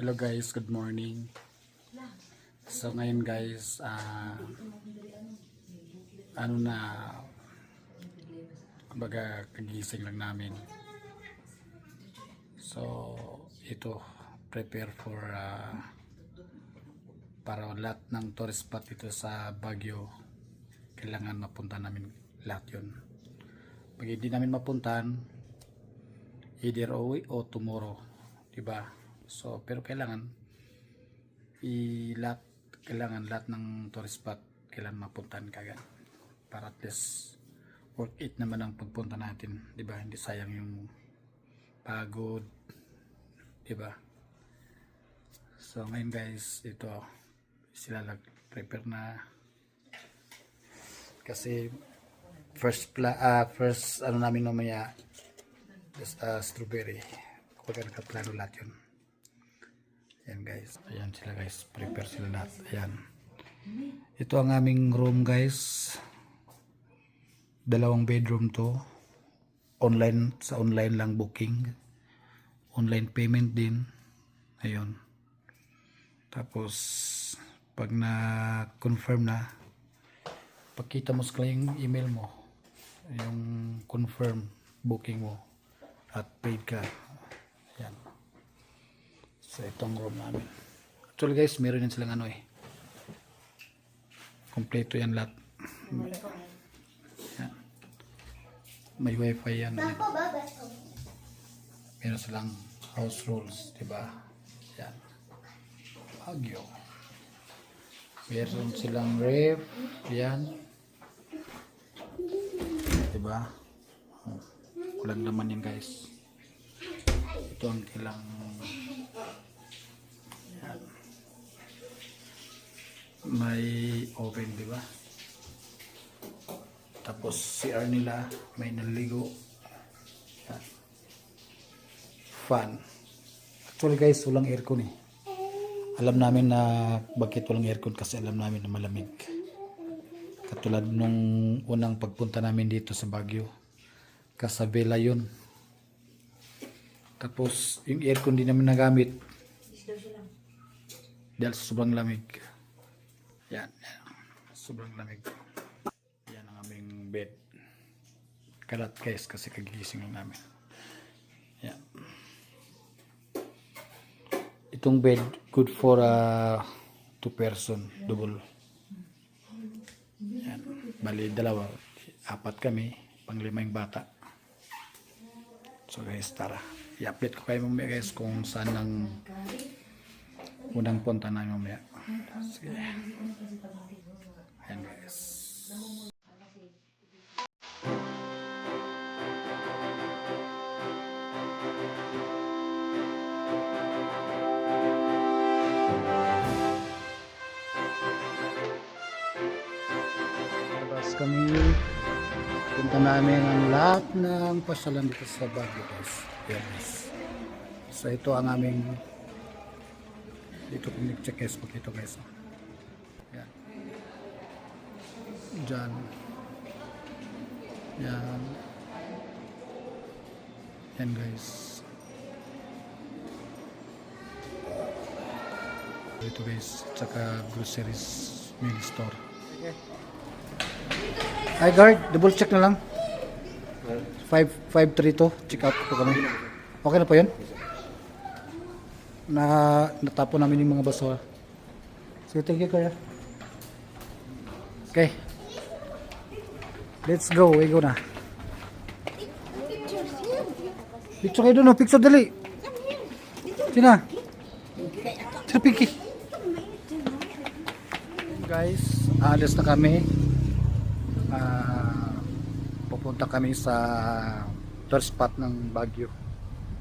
Hello guys, good morning. So ngayon guys, ano na, kumbaga kagising lang namin. So ito, prepare for para lahat ng tourist spot dito sa Baguio. Kailangan mapunta namin lahat yun. Pag hindi namin mapuntahan, either uwi o tomorrow, diba? So pero kailangan lahat ng tourist spot kailangan mapuntahan kagad para at least worth it naman ang pagpunta natin, diba? Hindi sayang yung pagod, diba? So ngayon guys, ito sila prepare na kasi first ano namin mamaya strawberry. Kapag nakaplano lahat yun. Ayan guys, ayan sila guys, prepare sila lahat. Ayan, ito ang aming room guys, 2 bedroom to, sa online lang booking, online payment din. Ayun, tapos pag na confirm na, pagkita mo sa yung email mo yung confirm booking mo at paid ka. Ayan. So itong room namin. Actually guys, meron din silang kompleto yan lahat. Yan. May wifi yan. Meron silang house rules, diba? Yan. Baguio. Meron silang ref. Yan. Diba? Kulang naman yan guys. Ito ang ilang may oven, di ba? Tapos CR nila may naligo. Yan. Fan. Actually guys, walang aircon eh. Alam namin na bakit walang aircon, kasi alam namin na malamig. Katulad nung unang pagpunta namin dito sa Baguio, Casabela yun. Tapos yung aircon din namin nagamit dahil sobrang lamig. Yan, sobrang lamig. Yan ang aming bed. Kalat guys, kasi kagigising lang namin. Yan. Itong bed good for 2 person, double. Yan. Bali 2, 4 kami, pang-5 yung bata. So guys, tara, i-update ko kayo mamaya guys kung saan ang unang punta namin mamaya. Sige. Ayan guys. Labas kami. Punta namin ang lahat ng pasyalan dito sa Baguio guys. Ayan guys. So ito ang aming dito kung nag-check guys, pakito guys. Yan. Diyan. Yan. Yan guys. Dito guys, tsaka groceries mini store. Hi guard, double check na lang. 532, check out po kami. Okay na po yun? Natapon namin yung mga basura. So thank you kuya. Okay, let's go. We go na. Picture kayo doon, picture dali. Sina Pinky. Guys, alis na kami. Pupunta kami sa tourist spot ng Baguio.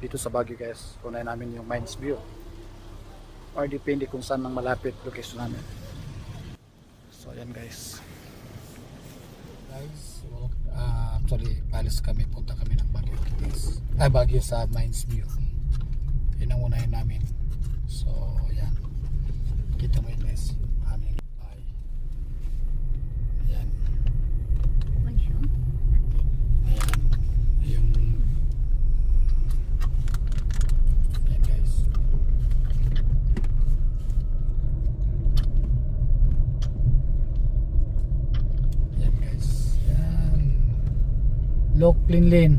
Dito sa Baguio guys, unahin namin yung Mines View, or depende kung saan ang malapit location namin. So ayan guys, actually alis kami, punta kami ng Baguio guys. Baguio sa Mines View, yun ang unahin namin. So ayan, kita mo yun guys, aming bye. Ayan, yung ayan guys. Linlin.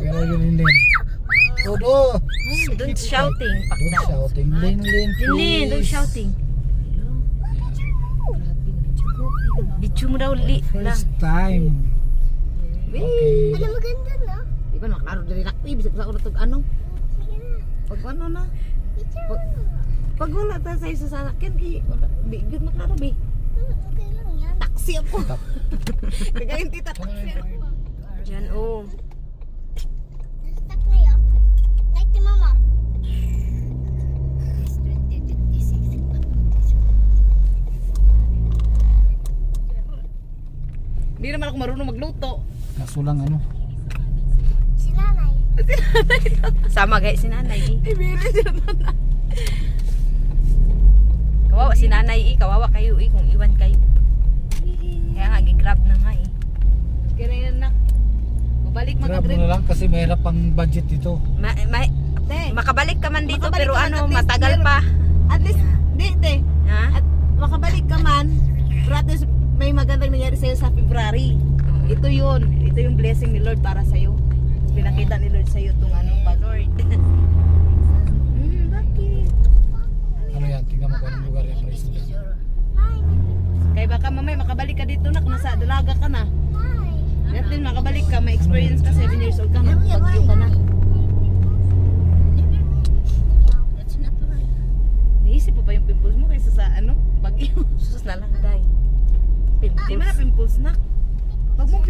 Where are you, Linlin? Todo. Don't shouting, Don't pakda. shouting. Linlin, Lin, don't please. shouting. Bichu mo daw li lang. First time. Okay. Ano maganda no? Di ba naklaro diri nakpi bisag sa ulo tug ano? Pag ano na? Pag wala ta sa isa sa akin, wala di gud maklaro bi. Okay lang yan. Taksi ako. Kagayin tita taksi ako. Diyan oh. Nasa-stuck na yun. Like ti mama. Hindi naman ako marunong magluto. Kaso lang ano. Si nanay. Sama guys si nanay eh. Kawawa si nanay eh, kawawa kayo eh kung iwan kayo. Kaya nga gi-grab na nga eh. Kaya yan na. Mabalik Grab mo na lang kasi mahirap ang budget dito. Makabalik ka man dito Makabalik pero ka man, ano at least matagal meron- pa. At least, di, te. Ha? At makabalik ka man, pero at least may magandang nangyari sa'yo sa February. Ito yun. Ito yung blessing ni Lord para sa'yo. Pinakita ni Lord sa'yo itong anong pag Lord. Bakit? Ano yan? Tingnan mo kung anong lugar yan. Praise the Lord. Kaya baka mamay makabalik ka dito na, nasa dalaga ka na. At din makabalik ka, may experience ka, 7 years old ka, magpagyo ka na. Naisip pa ba yung pimples mo kaysa sa ano? Bagyo. Sus na lang day. Di mo na pimples na. Huwag mong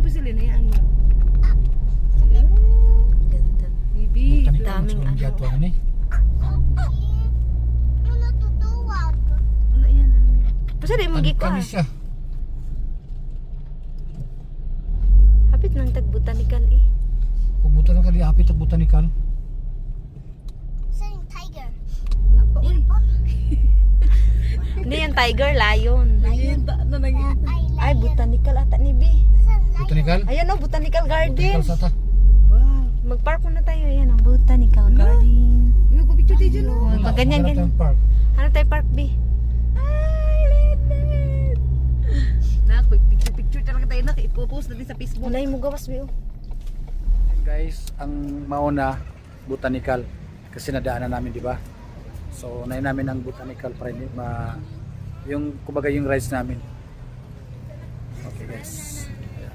pisilin, hayaan mo. Ganda. Bibi. daming ano. Ano eh? Ano natutuwag? Wala yan. Basta di mong giko ah. Kamis siya. Hapit nang tag botanical eh. Pumunta na ka di hapit at botanical. Saan yung tiger? Uy. Hindi yung tiger, lion. Nakita na naging. Ay, botanical ata ni B. Saan lion? Botanical? Ayun oh, botanical garden. Botanical sata. Wow. Mag-park muna tayo. Ayan ang botanical garden. Yung picture tayo dyan. Oh, Wala, ganyan, wala ganyan. tayong park. Ano tayo park B? Ay, Lennon. Nak, picture talaga tayo. Nak, ipopost natin sa Facebook. Mulay mo gawas B oh. Guys, ang mauna botanical kasi nadaanan namin, di ba? So, unahin namin ang botanical para hindi yung kumbaga yung rides namin. Okay, guys. Ayan.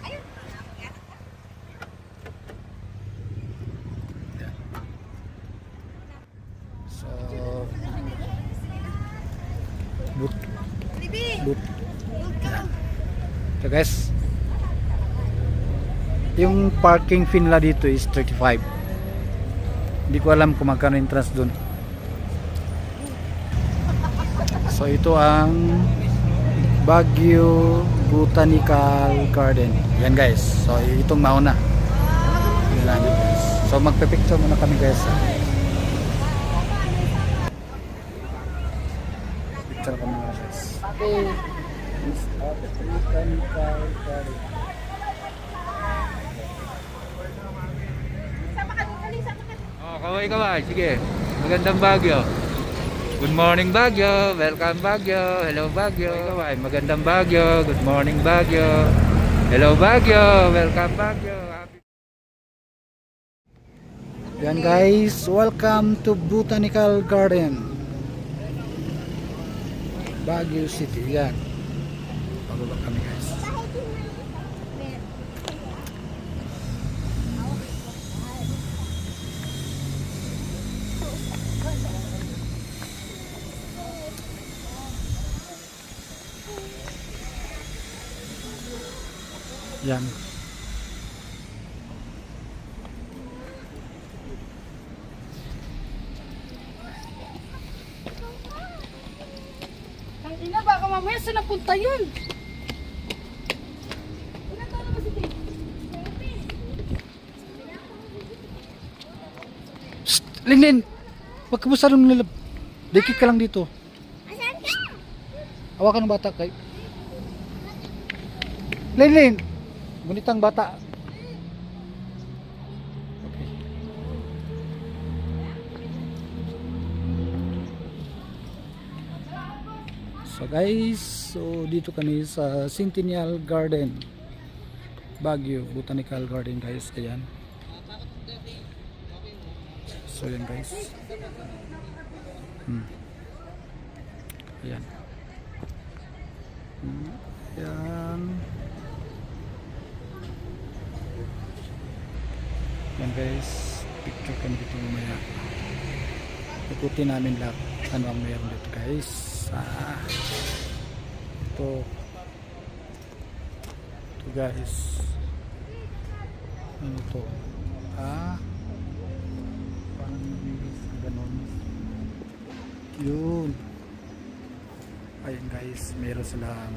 Ayan. So, but so guys, yung parking fee nila dito is 35. Hindi ko alam kung magkano entrance dun. So ito ang Baguio Botanical Garden. Yan guys. So itong mauna. Yan lang yun, guys. So magpe-picture muna kami guys. Picture kami muna guys. Okay. This is the Botanical Garden. Oh, kaway. Sige. Magandang Baguio. Good morning Baguio. Welcome Baguio. Hello Baguio. Kaway, magandang Baguio. Good morning Baguio. Hello Baguio. Welcome Baguio. Yan guys, welcome to Botanical Garden. Baguio City. Yan. Pababa kami guys. Yan. Ang ina, baka mamaya saan napunta yun? Shh, Linlin! Huwag ka masyadong nilab. Dikit ka lang dito. Asan ka? Hawakan ng bata kay. Linlin! Gunitang bata. Okay. So guys, so dito kami sa Centennial Garden. Baguio Botanical Garden guys. Ayan. So yan guys. Ayan. Ayan. Yan guys. Picture kami dito mamaya. Ikutin namin lahat ano ang mayroon dito guys. Ito guys, ano to, parang ganon yun. Ayun guys, meron silang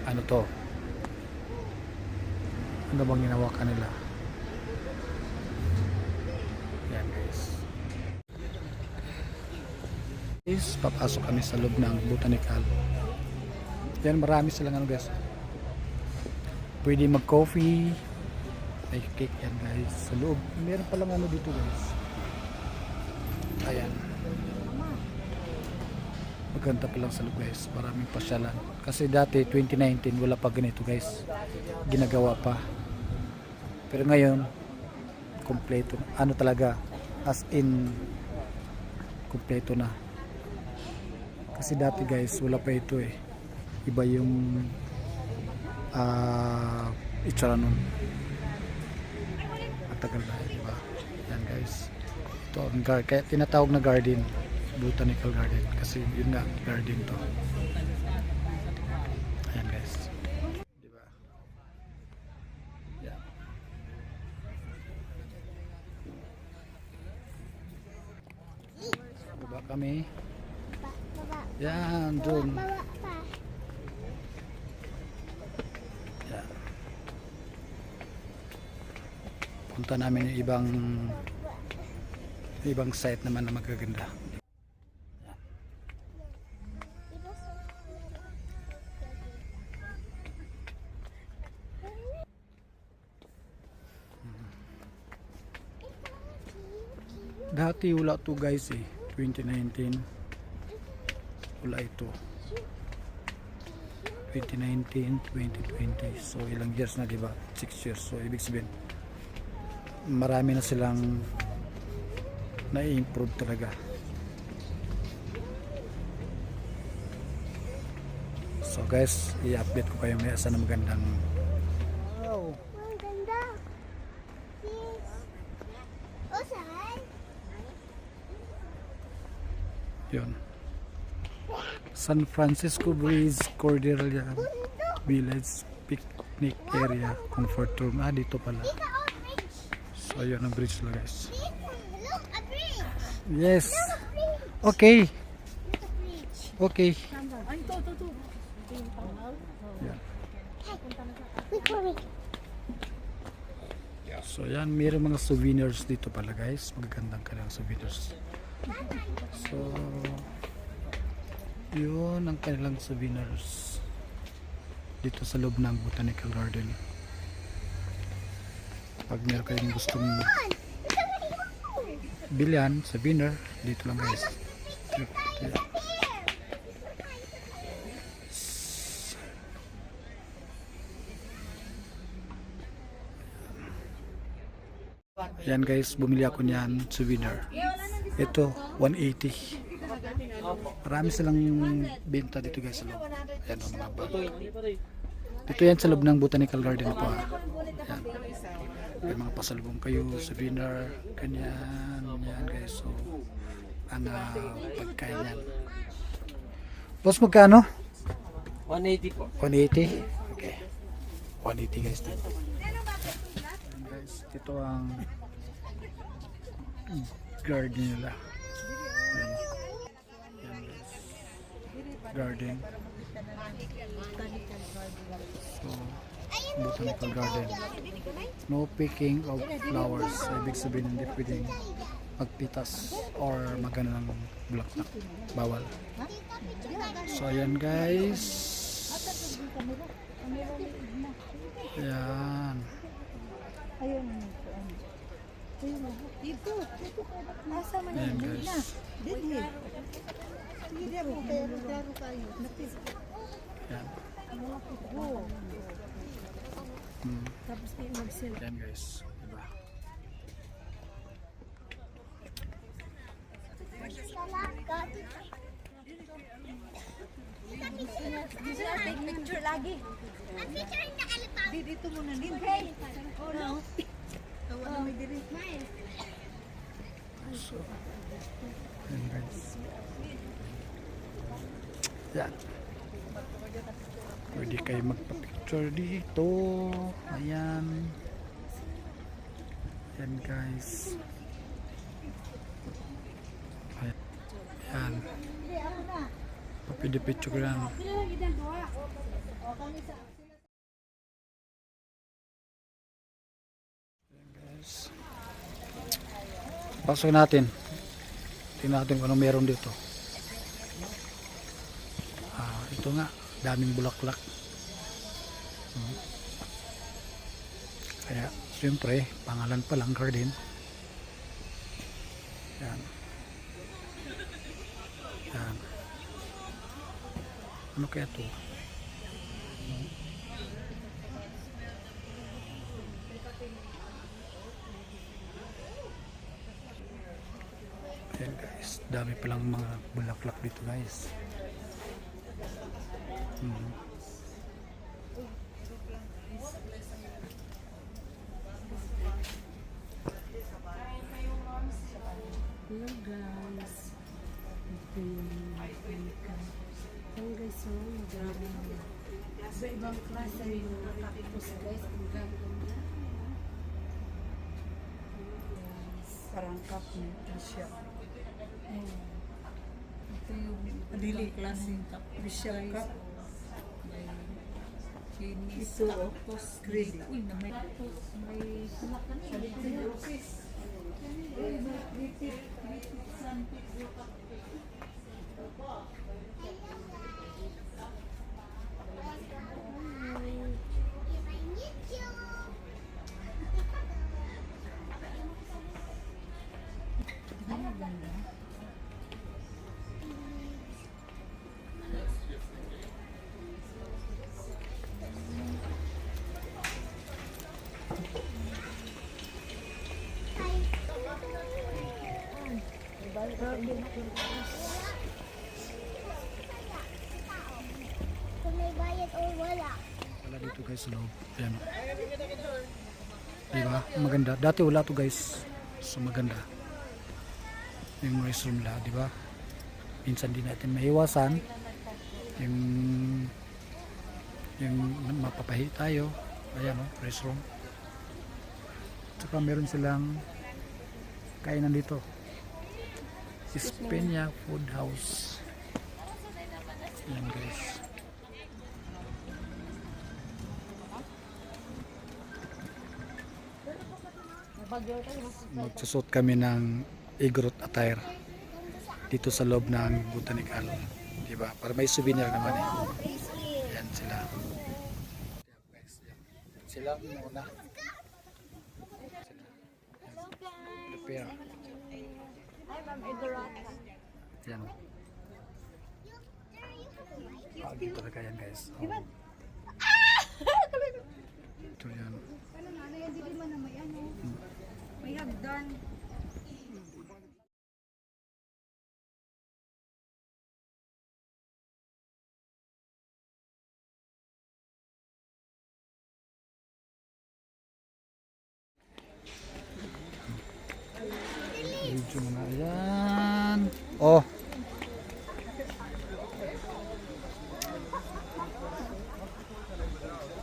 ano to, ano bang ginawa kanila. Yan guys, papasok kami sa loob ng botanical. Yan, marami silang ano guys, pwede mag coffee, may cake yan guys sa loob. Meron palang ano dito guys. Ayan, maganda pa lang sa loob guys, maraming pasyalan. Kasi dati 2019 wala pa ganito guys, ginagawa pa. Pero ngayon kompleto, ano talaga, as in kompleto na. Kasi dati guys wala pa ito eh, iba yung itsura nun, matagal na, diba? Yan guys, ito ang kaya tinatawag na garden, botanical garden, kasi yun nga, garden to. Ayan guys, diba? Yan. Baba kami. Yan, dun. Yan. Punta namin yung ibang site naman na magaganda. Yan. Dati wala to guys eh, 2019 wala ito, 2019, 2020, so ilang years na, diba? 6 years. So ibig sabihin marami na silang na-improve talaga. So guys, i-update ko kayo may asa na magandang Ang ganda. Yes. Oh, saan? yun, San Francisco Bridge, Cordillera Village Picnic Area Comfort Room. Dito pala. So ayun ang bridge lang guys. Look, a bridge. Yes. Okay. Okay. Yan. So yan, mayroong mga souvenirs dito pala guys. Magagandang kanilang souvenirs. So yun ang kanilang souvenirs dito sa loob ng Botanical Garden. Pag meron kayong gustong bilhan, souvenir, dito lang guys. Yan guys, bumili ako niyan souvenir. Ito 180. Marami silang benta dito guys sa loob. Ayan o, mga bag. Dito yan sa loob ng Botanical Garden po. Ayan. May mga pasalubong kayo, souvenir, ganyan, yan guys. So, ang pagkain yan. Boss, magkano? 180 po. 180? Okay. 180 guys dito. Ayan guys, dito ang garden nila. Ayan. Ayan guys. Garden. So, Botanical Garden. No picking of flowers. So, ibig sabihin hindi pwedeng magpitas or magano ng bulaklak. Bawal. So, ayan guys. Ayan. Ayan guys. Ayan. Tapos di mag-sell. Yan guys, diba? Take picture lagi. Ang picture na alipap. Dito muna din. Oh, no. Tawa na may diri. So, yan guys. Yan. Pwede kayo magpa-picture dito. Ayan. Yan guys. Ayan. Pwede picture lang. Guys. Pasok natin. Tingnan natin kung ano meron dito. Ito nga, daming bulaklak. Kaya, siyempre, pangalan pa lang garden. Yan. Yan. Ano kaya ito? Ayan guys, dami palang mga bulaklak dito guys. Hello guys. Ito yung Amerika. Ayan guys, so grabe. Iba-ibang klase yung cactus guys. Ang ganda. Parang cup nito siya. Ito yung Dili. klaseng Bishop cup. Chinese Ito, oh. cactus. Greedy. Uy, na may cactus. May Kung may bayad o wala. Wala dito guys sa loob. Ayan. Diba? Maganda. Dati wala to guys. So maganda. Yung restroom la, diba? Minsan din natin maiwasan. Yung mapapahi tayo. Ayan o, restroom. Tsaka meron silang kainan dito. Espenia Food House. Ayan guys. Magsusot kami ng Igrot attire dito sa loob ng botanical, diba? Para may souvenir naman eh. Yan sila. Sila muna. Prepare. Yan. Dito talaga yan guys. Oh. Ito yan. may hagdan. Medyo mga yan. Oh.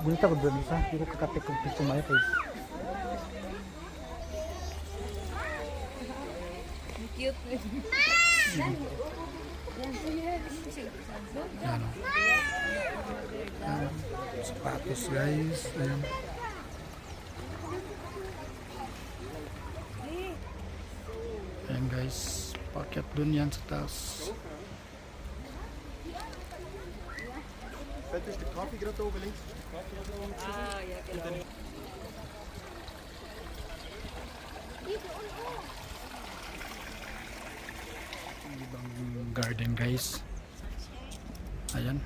Gunita ko doon isa. Hindi ko kakapit kung piso maya guys. Cute. Yan. Yan. Sapatos guys. Ayan. Ayan guys. Paket dun yan sa taas. Ibang garden guys. Ayan.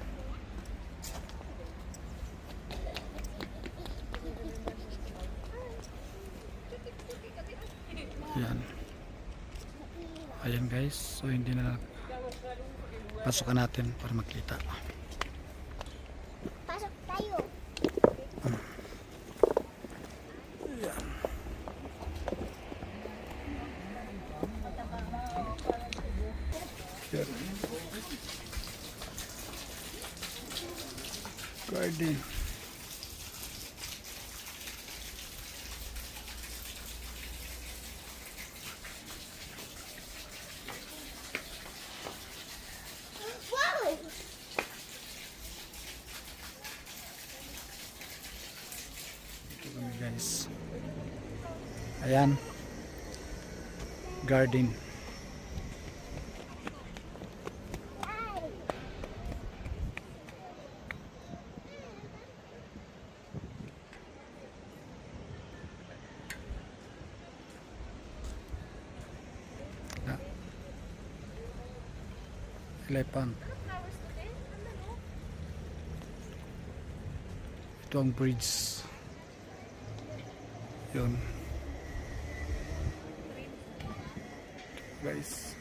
Yan. Ayan guys. So hindi na pasukan natin para makita. Pasok tayo. Yan. Garden. Wow! Ito kami guys. Ayan. Garden. Na. Elephant. Ito ang bridge. Yun. Guys.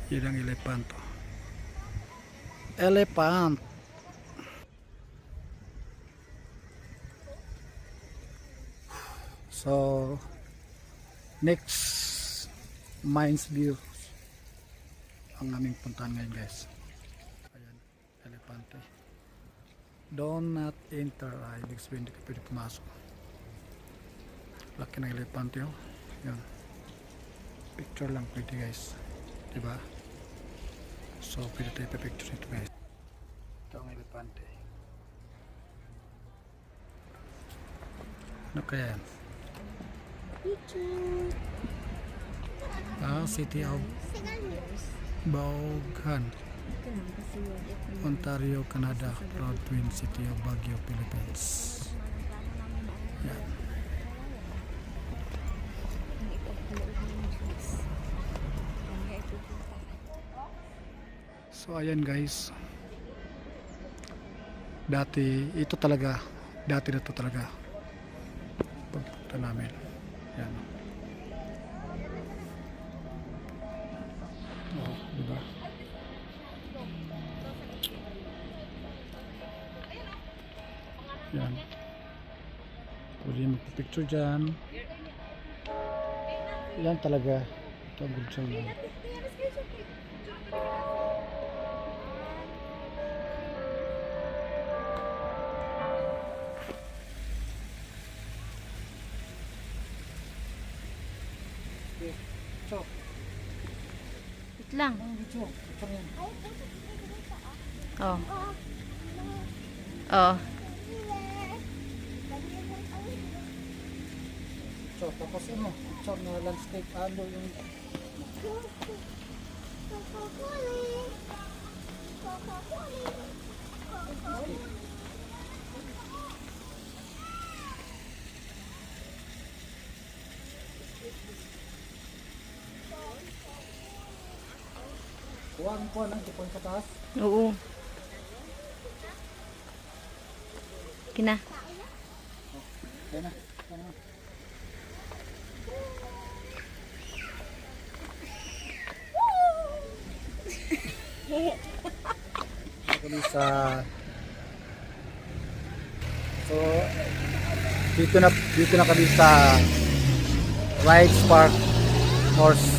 Yun ang elephant. Elephant. So, next Mines View ang aming puntahan ngayon guys. Ayan, elepante. Do not enter. Ibig sabihin hindi ka pwede pumasok. Laki ng elepante oh. Yan. Picture lang pwede guys. Diba? So pwede tayo pa-picture nito guys. Ito ang elepante. Ano kaya yan? Picture. City of Vaughan, Ontario, Canada. Proud Twin City of Baguio, Philippines. Yan. So ayan guys. Dati na to talaga pagpunta namin. Yan. Oh, diba? Yan. Pwede magpipicture dyan. Yan talaga. Ito ang good song lang. Wait lang. Oh. Oh. So, tapos ano? So, na landscape ano yung kuwan ang tipon sa taas. Oo. Kina. Yan na. Kami sa so dito na kami sa Rides Park Horse,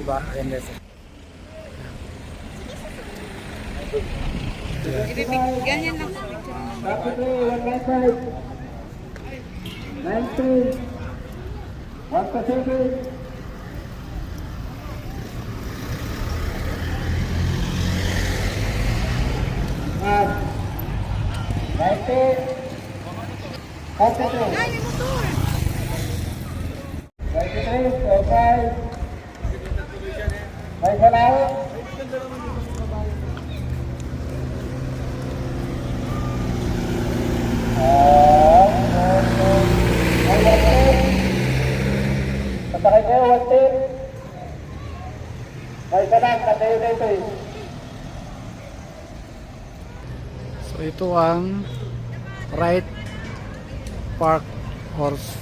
diba? Ayan guys. Ganyan lang. So ito ang Rides Park Horse.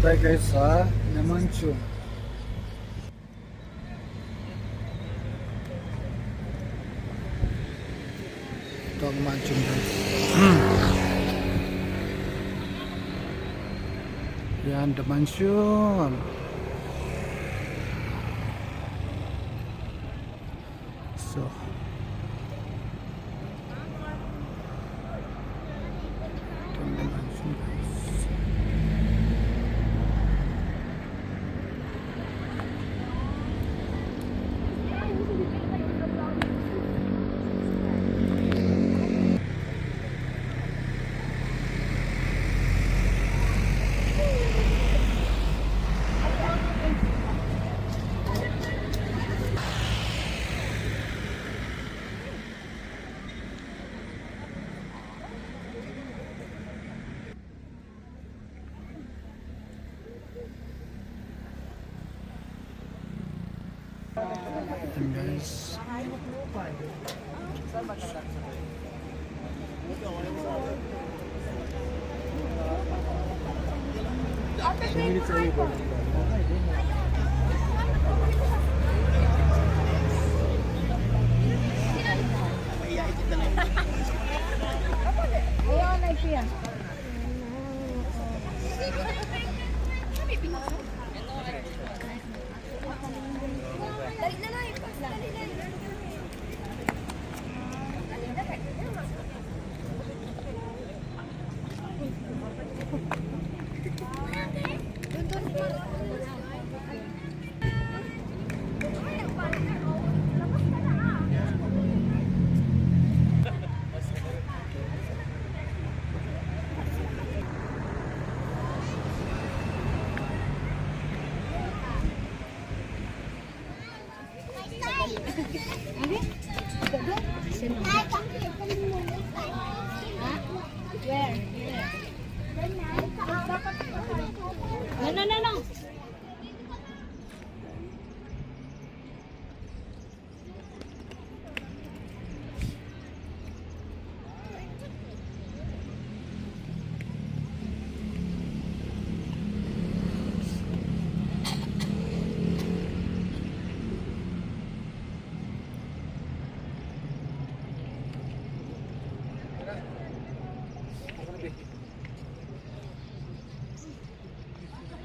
tayo guys sa Namancho. Ito ang mansion guys. Yan, the mansion. So, ito ang the mansion guys. Ayan guys. No.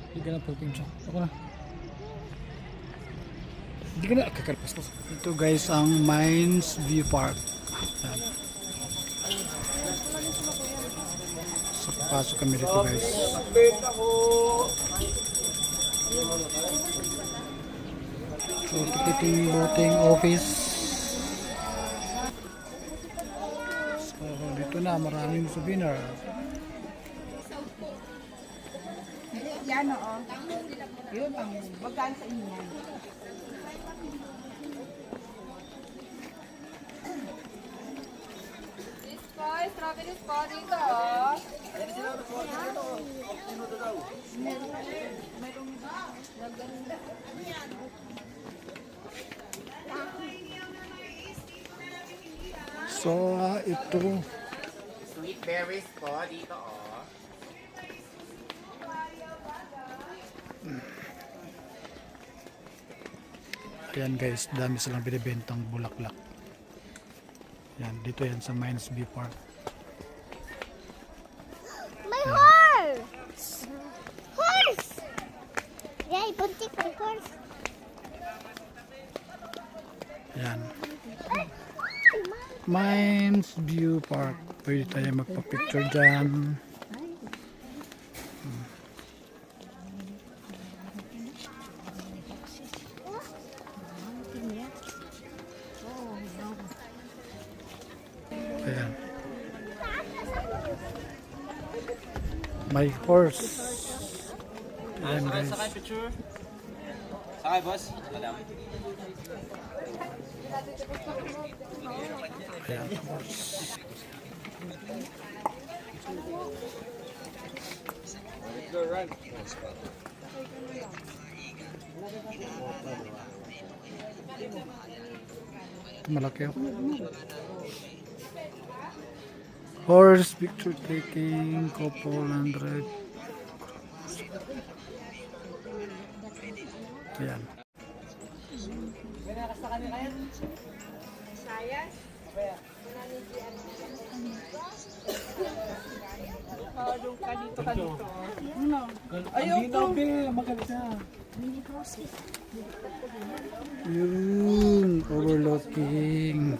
Hindi ka na pagpinsa. Ako na. Hindi ka na kakarpas ko. Ito guys ang Mines View Park. Yan. So pasok kami dito guys. So ito yung boating office. So dito na maraming souvenir. Yan oo. Yun ang bagaan sa inyo. Strawberries po dito. Oh. So ito Sweet berries po dito, oh. Ayan guys, dami silang binibentang bulaklak. Yan, dito yan sa Mines View Park. My horse! Horse! Yay, buntik may horse. Yan. Mines View Park. Pwede tayo magpa-picture dyan. Ayan. My horse. Ayan guys. Sakay picture. Sakay, boss. Madam. Ayan, horse. Go run. Malaki ako. Horse picture taking, couple 100. Yun, overlooking.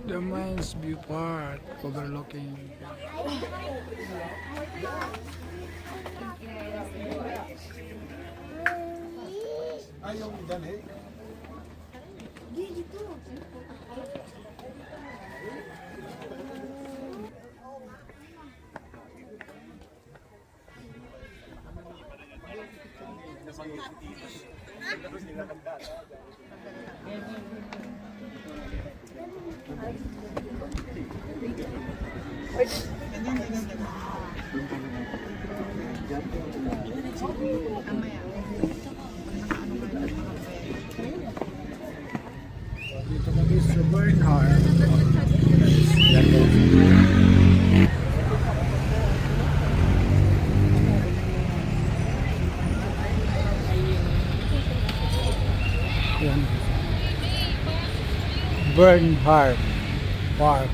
The Mines View Park, overlooking. Dito kami sa Bernhard. Yan po. Yan. Bernhard Park.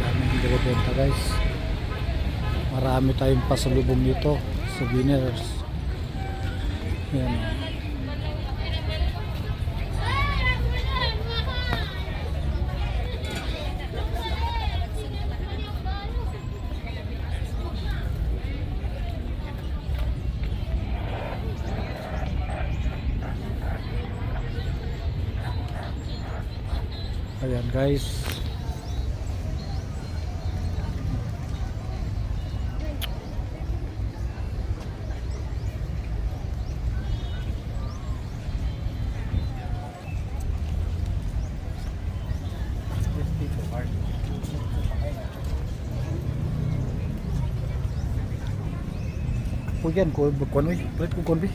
Daming binibenta guys. Marami tayong pasalubong dito. Souvenirs. Yan. Ayan guys. Kuyan ko bukan oi, buat ko konbi.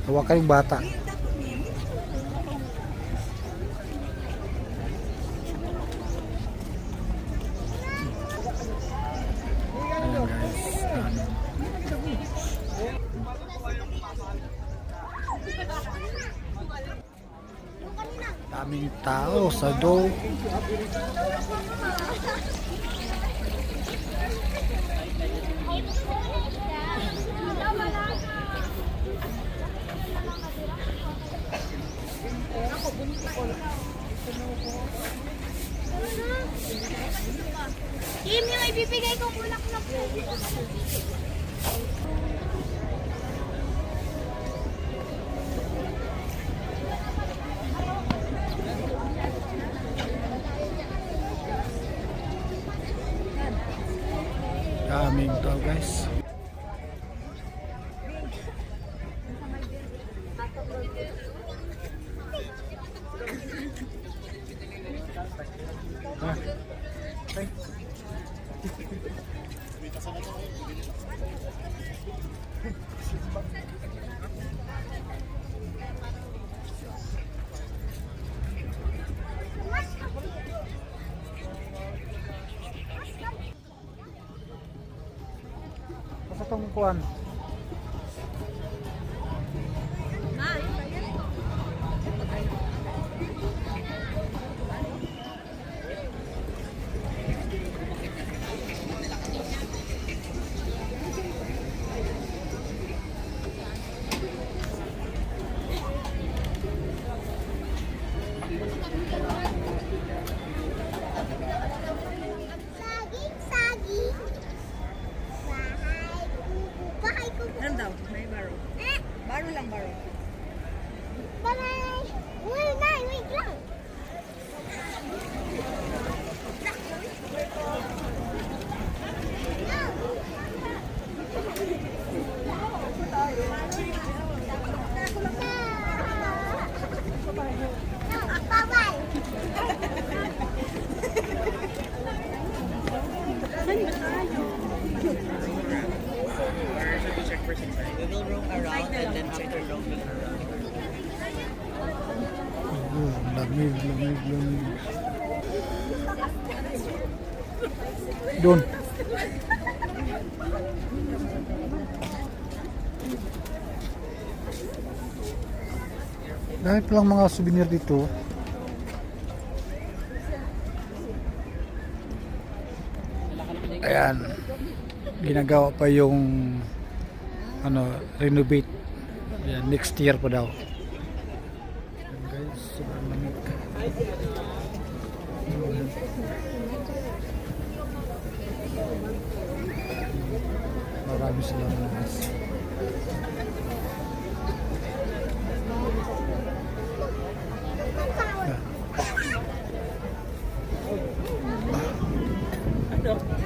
Hawa kayong bata. Ayan guys. Daming tao sa do. Kim, yung ibibigay kong bulaklak na. Daming tao guys. Sa tong kuan. Saging, saging. Bahay, Lamig. Doon. Dahil palang mga souvenir dito. Ayan. Ginagawa pa yung renovate. Ayan, next year pa daw. Ayan guys, sobrang lamig. Marami silang guys.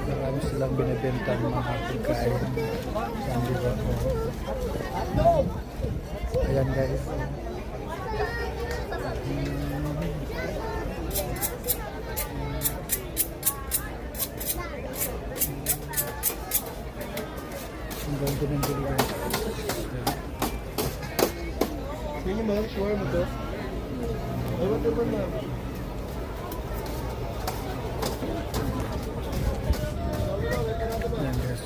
Marami silang binibenta ng mga pagkain. Yan, diba? Ayan guys. Ang ganda ng dili guys. Sino mo? Sure mo to? Ewan ko ba na? Ayan guys.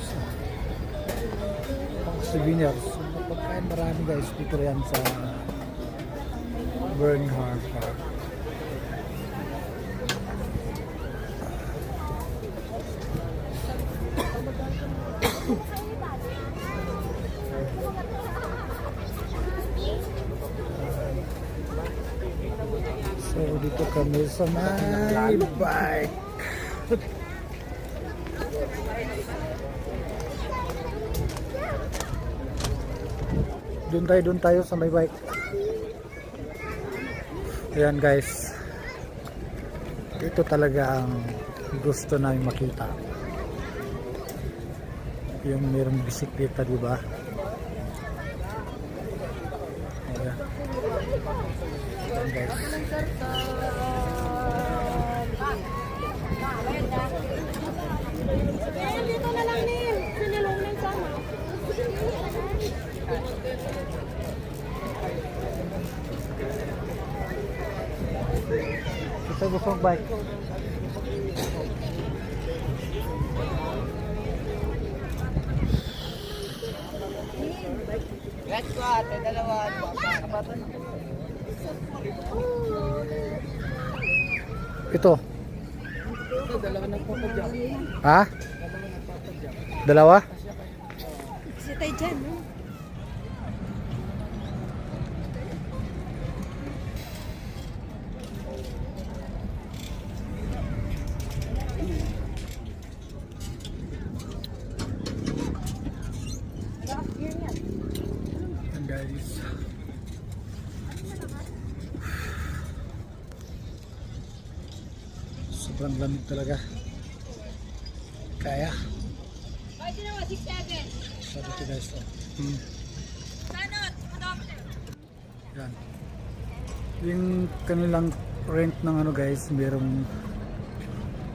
Pang souvenirs. Pagkain marami guys. Dito yan sa Bernhard Park. So dito kami sa may bike. Doon tayo sa may bike. Ayan guys. Ito talaga ang gusto namin makita. Yung mayroong bisikleta, di ba? Ayan. Ayan guys. Dito na lang Neil. Sinilong na sama. Kita gusto ng bike. Let's go ate, dalawa. Ito. Ha? Dalawa? Si tayo dyan, no? Ayan guys. Sobrang lamig talaga. Kaya. Sabi ko guys. Yan. Yung kanilang rent ng ano guys, merong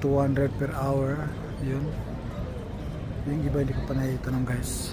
200 per hour. Yun. Yung iba hindi ko pa naitanong guys.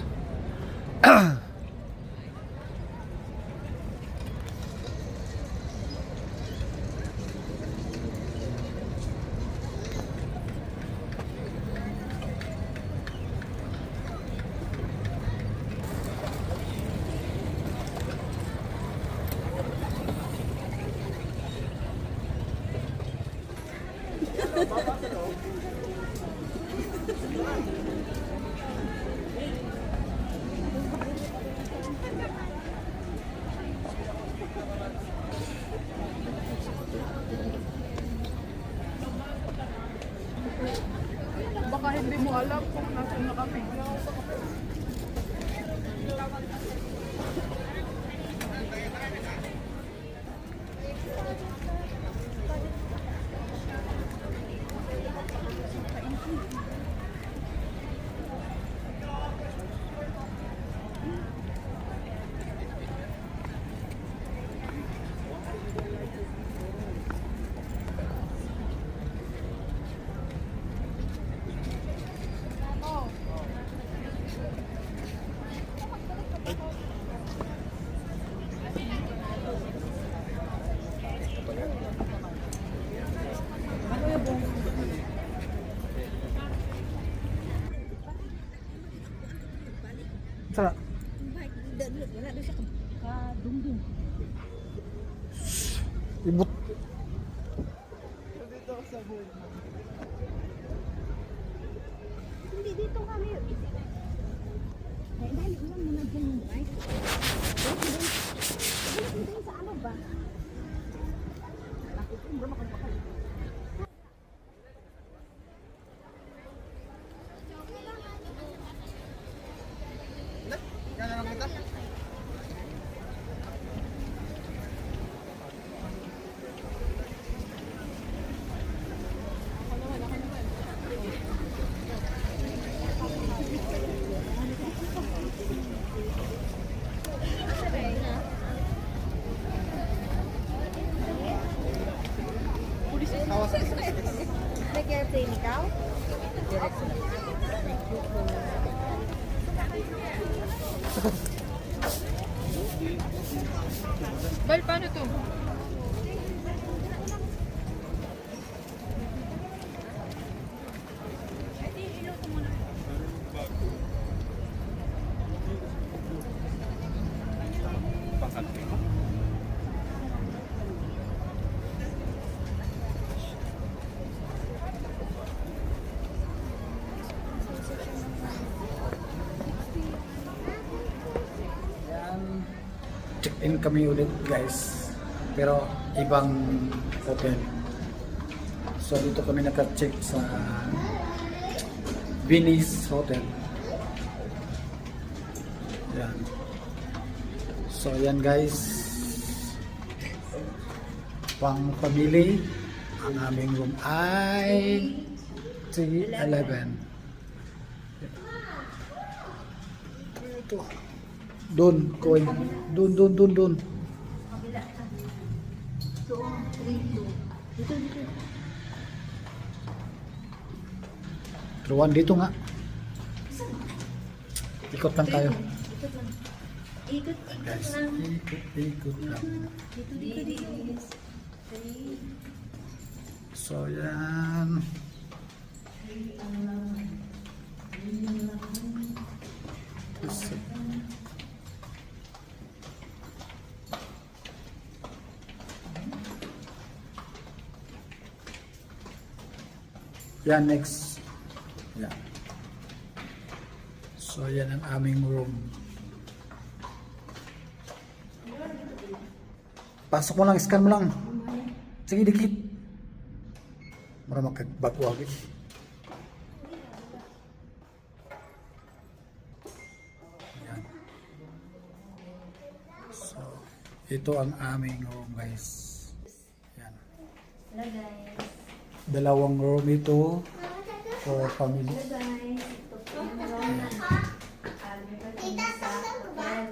Baka hindi mo alam kung nasan na kami. Sara. Wala doon siya kadungdung. Ibut. Hindi dito kami. Dahil ulang mo na dyan yung bike. Dito sa ano ba? Nag-airplane ikaw? Bal, paano to? Check-in kami ulit guys. Pero ibang hotel. So dito kami naka-check sa Venice Hotel. Yan. So yan guys. Pang family. Ang aming room ay 311. Ito. Doon, going. Doon. Ruan dito nga. Ikot lang tayo. Guys, ikot lang. So yan. Yan, next. Yan. So, yan ang aming room. Pasok mo lang, scan mo lang. Sige, dikit. Mara magkagbago agad. Yan. So, ito ang aming room, guys. Yan. Hello guys. Dalawang room ito for family. Tita, saan ba?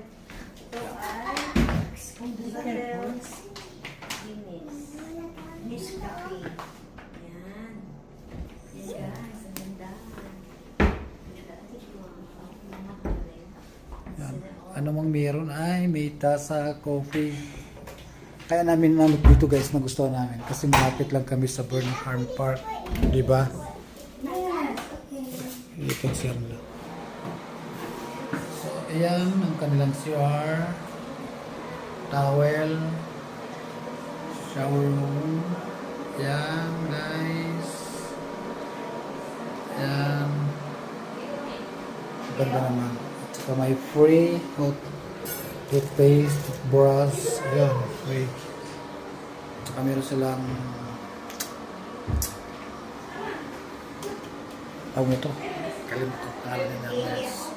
Yan. Ano mang meron ay may tasa, coffee. Kaya namin namin dito guys, nagustuhan namin kasi malapit lang kami sa Burnham Park, di ba? Itong siya nila. So, ayan ang kanilang CR, towel, shower room. Ayan guys. Ayan. Ganda naman. At saka may free toothpaste, toothbrush, ayan, free. Saka meron silang tawag ito. Kalimutan pangalan nila guys.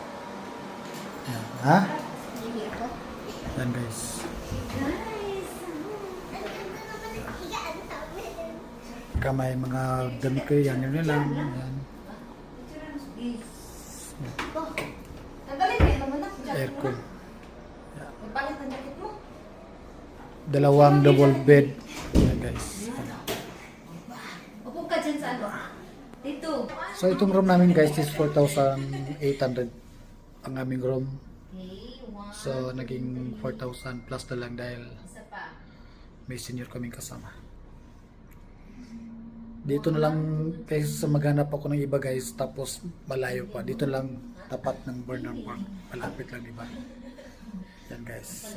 Ayan. Ha? Ayan guys. Kamay mga damit ko yan. Yun lang. Ayan. Aircon. Magpalit ang jacket mo. Dalawang double bed. Ayan guys. Upo ka dyan sa ano. Dito. So itong room namin guys is 4,800 ang aming room. So naging 4,000 plus na lang dahil may senior kaming kasama. Dito na lang guys sa maghanap ako ng iba guys tapos malayo pa. Dito lang tapat ng Burnham Park. Malapit lang, di ba? Yan guys.